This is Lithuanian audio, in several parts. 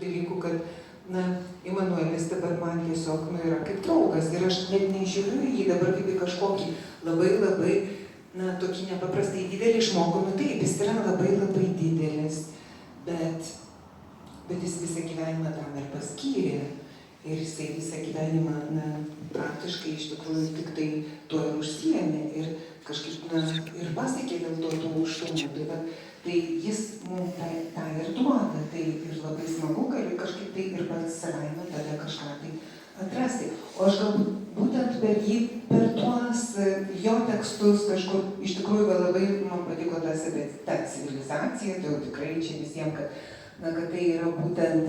dalykų, kad Imanuelis dabar man tiesiog yra kaip draugas ir aš net nežiūriu į jį dabar kaip į kažkokį labai tokį nepaprastai didelį žmogų. Taip, jis yra labai didelis, bet jis visą gyvenimą tam ir paskyrė. Ir jisai visą gyvenimą praktiškai iš tikrųjų tik tai tuo ir užsiėmė ir kažkaip ir pasiekė dėl to tų aukštumų. Tai jis mums tą ir duoda, tai ir labai smagu, gali kažkaip tai ir pats savaime tada kažką tai atrasti. O aš galbūt būtent per jį, per tuos jo tekstus kažkur, iš tikrųjų labai man patiko ta civilizacija, tai jau tikrai čia visiems, kad tai yra būtent,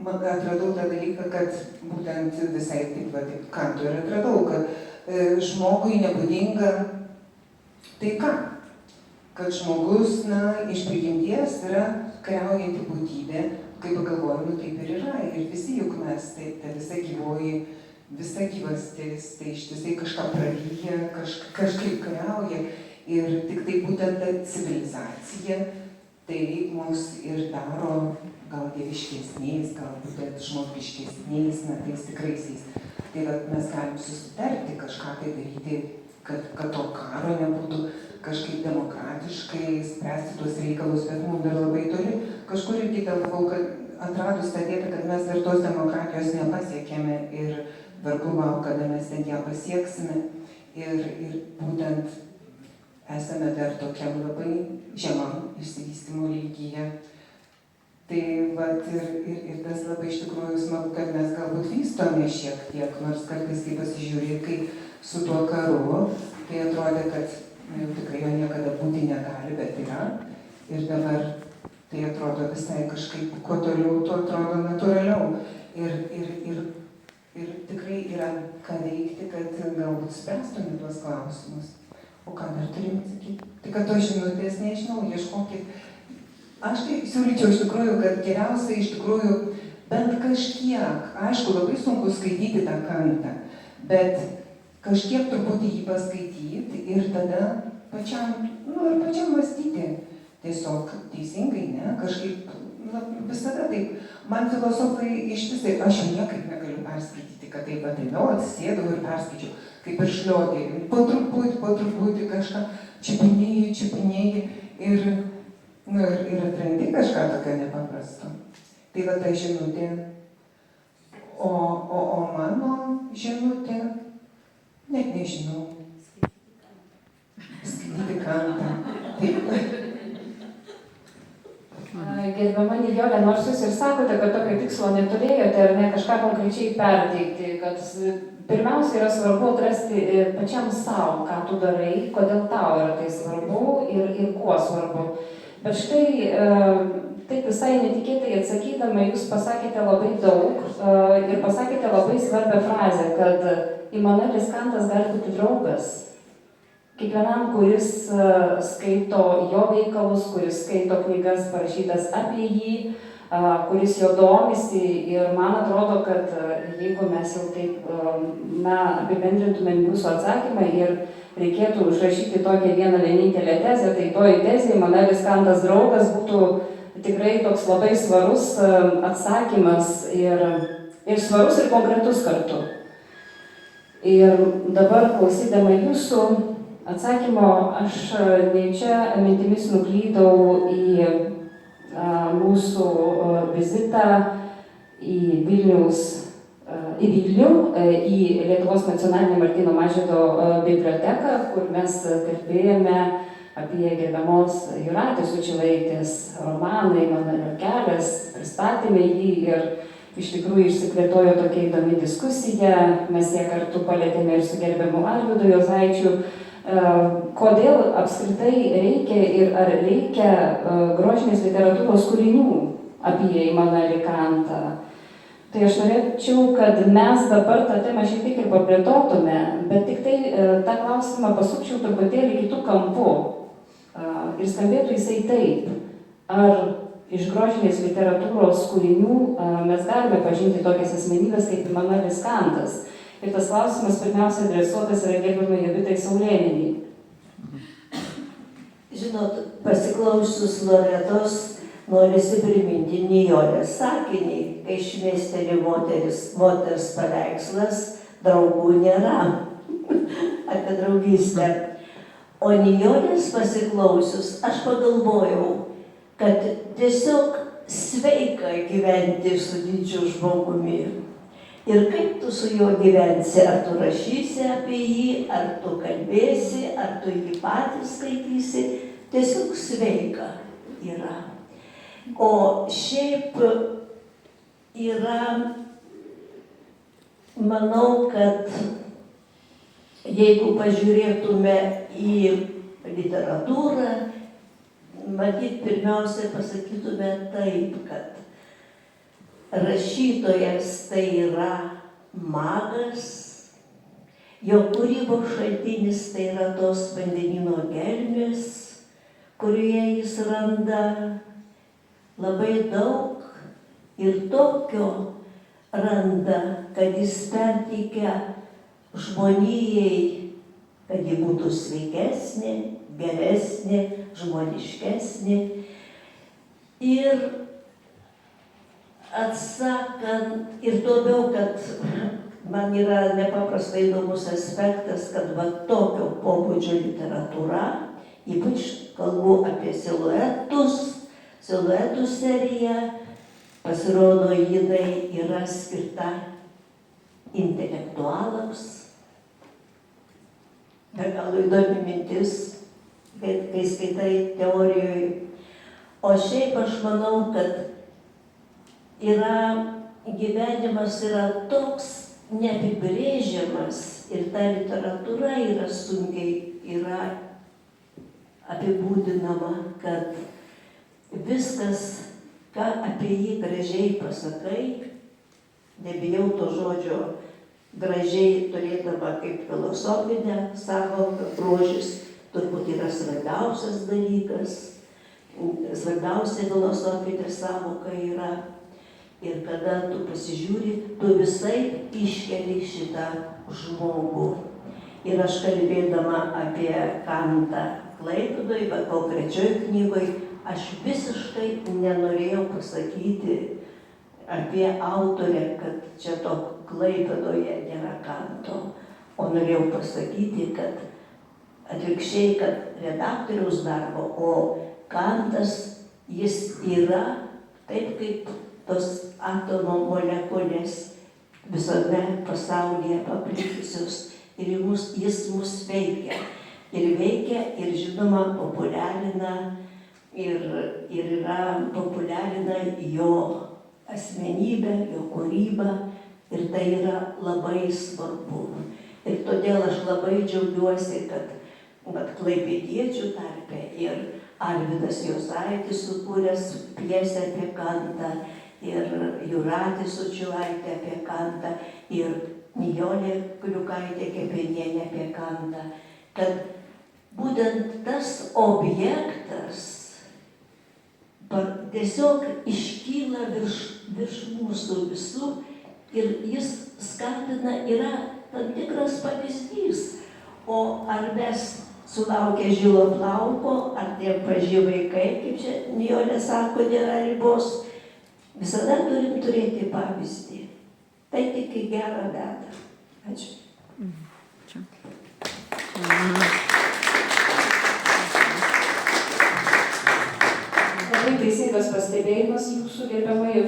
man atradau tą dalyką, kad būtent visai taip Kanto ir atradau, kad žmogui nebūdinga taika. Kad žmogus, iš prigimties yra kariaujanti būtybė, kaip pagalvoju, taip ir yra. Ir visi juk mes, tai ta visa gyvoji, visa gyvastis, tai ištisai kažką praryja, kažkaip kariauja. Ir tik tai būtent ta civilizacija, tai mus ir daro gal dieviškesniais, gal būtent žmogiškesniais, tais tikraisiais. Tai mes galim susitarti, kažką tai daryti, kad to karo nebūtų, kažkaip demokratiškai spręsti tuos reikalus, bet mums dar labai toli. Kažkur irgi galvau, kad atradus tą vietą, kad mes dar tos demokratijos nepasiekėme ir vargu bau, kada mes ten ją pasieksime. Ir būtent esame dar tokiam labai žemam išsivystymo lygyje. Tai ir tas labai iš tikrųjų smagu, kad mes galbūt vystome šiek tiek, nors kartais kai pasižiūrė, kai su tuo karu, tai atrodė, kad jau tikrai jo niekada būti negali, bet yra. Ir dabar tai atrodo visai kažkaip, kuo toliau, tuo atrodo natūraliau. Ir tikrai yra ką veikti, kad galbūt spręstume tuos klausimus. O ką dar turim atsakyti? Tai kad tos žinutės, nežinau, ieškokit. Aš tai siūlyčiau iš tikrųjų, kad geriausia iš tikrųjų bent kažkiek, aišku, labai sunku skaityti tą Kantą, bet kažkiek truputį jį paskaityti ir tada pačiam mąstyti. Tiesiog teisingai, kažkaip, visada taip. Man filosofai ištisai, aš jau niekaip negaliu perskaityti, kad taip atėmiau, atsisėdau ir perskaičiau, kaip ir šliotė. Po truputį kažką čiupinėji ir atrandi kažką tokio nepaprasto. Tai ta žinutė. O mano žinutė, net nežinau. Skaityti Kantą. Taip. Gerbiama Nijolė, nors jūs ir sakote, kad tokio tikslo neturėjote ar ne kažką konkrečiai perteikti, kad pirmiausia yra svarbu atrasti pačiam savo, ką tu darai, kodėl tau yra tai svarbu ir kuo svarbu. Bet štai taip visai netikėtai atsakydama, jūs pasakėte labai daug ir pasakėte labai svarbią frazę, kad Imanuelis Kantas gali būti draugas. Kiekvienam, kuris skaito jo veikalus, kuris skaito knygas parašytas apie jį, kuris jo domisi. Ir man atrodo, kad jeigu mes jau taip apibendrintumėm jūsų atsakymą ir reikėtų užrašyti tokią vieną vienintelę tezę, tai toji tezė Imanuelis Kantas draugas būtų tikrai toks labai svarus atsakymas ir svarus ir konkretus kartu. Ir dabar klausydama jūsų atsakymo, aš nejučia mintimis nuklydau į mūsų vizitą į Vilnių, į Lietuvos nacionalinę Martyno Mažvydo biblioteką, kur mes kalbėjome apie gerbiamos Jūratės Sučylaitės romaną Imanuelio kelias, pristatėme jį ir iš tikrųjų išsiplėtojo tokia įdomi diskusija. Mes ją kartu palėtėme ir su gerbiamu Arvydu Juozaičiu. Kodėl apskritai reikia ir ar reikia grožinės literatūros kūrinių apie Imanuelį Kantą. Tai aš norėčiau, kad mes dabar tą temą šiek tiek ir paplėtotume, bet tik tai tą klausimą pasukčiau truputėlį kitų kampų. Ir skambėtų jisai taip, ar iš grožinės literatūros kūrinių mes galime pažinti tokias asmenybės kaip Imanuelis Kantas. Ir tas klausimas pirmiausia adresuotas yra gerbiamai Jovitai Saulėnienei. Žinot, pasiklausius Loretos, norisi priminti Nijolės sakinį, kai šmėsteli moters paveikslas, draugų nėra. Apie draugystę. O Nijolės pasiklausius, aš pagalvojau, kad tiesiog sveika gyventi su didžiu žmogumi. Ir kaip tu su juo gyvensi, ar tu rašysi apie jį, ar tu kalbėsi, ar tu jį patys skaitysi, tiesiog sveika yra. O šiaip yra, manau, kad jeigu pažiūrėtume į literatūrą, matyt, pirmiausia pasakytume taip, kad rašytojas tai yra magas, jo kūrybos šaltinis tai yra tos vandenyno gelmės, kurioje jis randa labai daug ir tokio randa, kad jis perteikia žmonijai, kad ji būtų sveikesnė, geresnė, žmoniškesnė. Ir atsakant, ir labiau, kad man yra nepaprastai įdomus aspektas, kad va tokio pobūdžio literatūra, ypač kalbu apie siluetų seriją, pasirodo, jinai yra skirta intelektualams. Be galo įdomi mintis, kai skaitai teorijoje. O šiaip aš manau, kad gyvenimas yra toks neapibrėžiamas ir ta literatūra yra sunkiai apibūdinama, kad viskas, ką apie jį gražiai pasakai, nebijau to žodžio, gražiai turėdama kaip filosofinę sąvoką, grožis turbūt yra svarbiausias dalykas, svarbiausia filosofinė sąvoka yra. Ir kada tu pasižiūri, tu visai iškeli šitą žmogų. Ir aš kalbėdama apie Kantą Klaipėdoje, bet konkrečioj knygoj, aš visiškai nenorėjau pasakyti apie autorę, kad čia to Klaipėdoje nėra Kanto, o norėjau pasakyti, kad atvirkščiai, kad redaktoriaus darbo, o Kantas jis yra taip kaip tos atomo molekulės visame pasaulyje paplitusios ir jis mus veikia. Ir veikia, ir žinoma, populiarina jo asmenybę, jo kūrybą, ir tai yra labai svarbu. Ir todėl aš labai džiaugiuosi, kad klaipėdiečių tarpe ir Arvydas Juozaitis sukūręs pjesę apie Kantą, ir Jūratė Sučylaitė apie Kantą, ir Nijolė Kliukaitė Kepenienė apie Kantą, kad būtent tas objektas tiesiog iškyla virš mūsų visų ir jis skatina, yra tam tikras pavyzdys. O ar mes sulaukę žilo plauko, ar tie maži vaikai, kaip čia Nijolė sako, nėra ribos, visada turim turėti pavyzdį. Tai tik į gerą veda. Ačiū. Labai teisingas pastebėjimas jūsų, gerbiamai.